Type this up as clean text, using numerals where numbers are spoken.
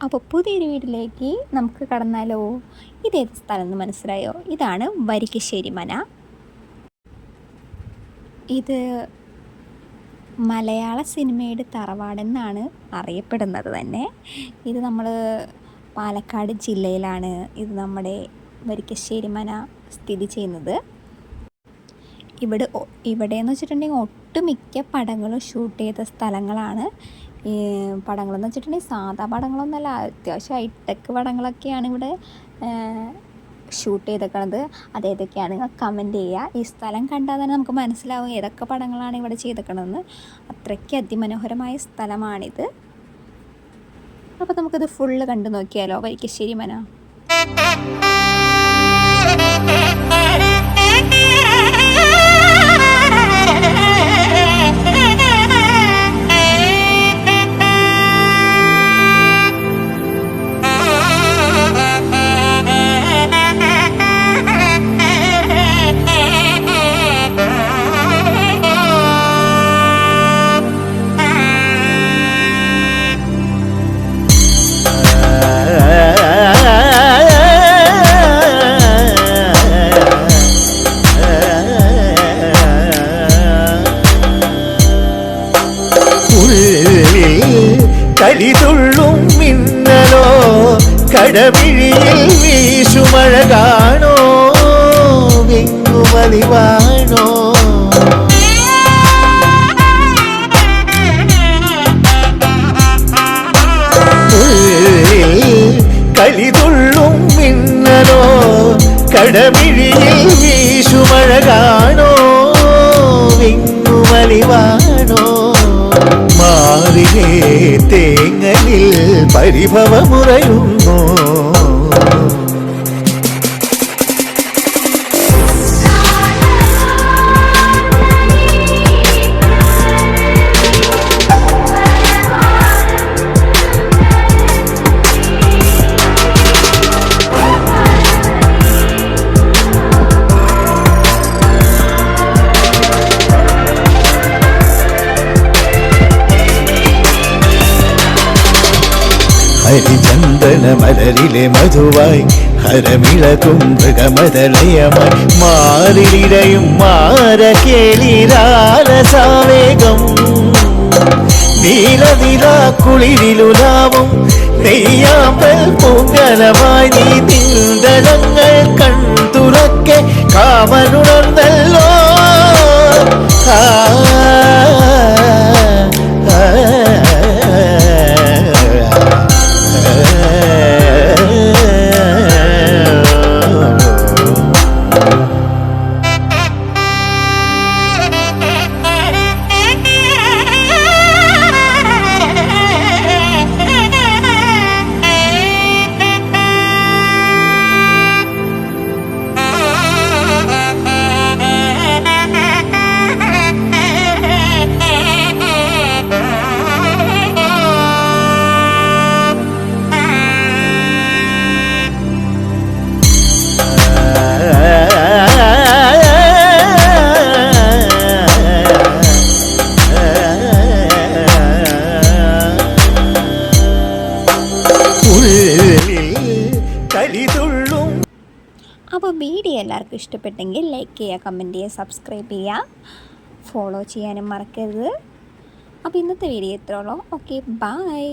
അപ്പോൾ പുതിയൊരു വീട്ടിലേക്ക് നമുക്ക് കടന്നാലോ. ഇതേത് സ്ഥലം എന്ന് മനസ്സിലായോ? ഇതാണ് വരിക്കശ്ശേരി മന. ഇത് മലയാള സിനിമയുടെ തറവാടെന്നാണ് അറിയപ്പെടുന്നത് തന്നെ. ഇത് നമ്മൾ പാലക്കാട് ജില്ലയിലാണ് ഇത് നമ്മുടെ വരിക്കശ്ശേരി മന സ്ഥിതി ചെയ്യുന്നത്. ഇവിടെയെന്ന് വെച്ചിട്ടുണ്ടെങ്കിൽ ഒട്ടുമിക്ക പടങ്ങളും ഷൂട്ട് ചെയ്ത സ്ഥലങ്ങളാണ്. ഈ പടങ്ങളെന്ന് വെച്ചിട്ടുണ്ടെങ്കിൽ സാധാ പടങ്ങളൊന്നുമല്ല, അത്യാവശ്യം ഹൈടെക് പടങ്ങളൊക്കെയാണ് ഇവിടെ ഷൂട്ട് ചെയ്തേക്കണത്. അതേതൊക്കെയാണ് നിങ്ങൾ കമൻറ്റ് ചെയ്യുക. ഈ സ്ഥലം കണ്ടാൽ തന്നെ നമുക്ക് മനസ്സിലാവും ഏതൊക്കെ പടങ്ങളാണ് ഇവിടെ ചെയ്തേക്കണതെന്ന്. അത്രയ്ക്ക് അതിമനോഹരമായ സ്ഥലമാണിത്. അപ്പോൾ നമുക്കിത് ഫുള്ള് കണ്ടു നോക്കിയാലോ വരിക്കശ്ശേരി മന. കളിതുള്ളും മിന്നലോ കടവിഴിയിൽ വീശുമഴ കാണോ വെങ്ങുമലിവാണോ. കളിതുള്ളും മിന്നലോ കടവിഴിയിൽ വീശുമഴ കാണോ വെങ്ങുമലിവാണോ. മാറിലേ തേങ്ങലിൽ പരിഭവമുറയുന്നു. ഹരിചന്ദന മലരിലെ മധുവായി ഹരമിളകും മൃഗമതലയമായി മാറിലിടയും മാരകേളിരാരസാവേഗം. നീലനില കുളിരിലുലാവും നെയ്യാമ്പൽ പൂങ്കലമായി നീ നിന്തലങ്ങൾ കൺതുറക്കെ കാമനുണർന്നല്ലോ. അപ്പോൾ വീഡിയോ എല്ലാവർക്കും ഇഷ്ടപ്പെട്ടെങ്കിൽ ലൈക്ക് ചെയ്യുക, കമൻറ്റ് ചെയ്യുക, സബ്സ്ക്രൈബ് ചെയ്യുക, ഫോളോ ചെയ്യാനും മറക്കരുത്. അപ്പോൾ ഇന്നത്തെ വീഡിയോ ഇത്രയുള്ളൂ. Okay, by.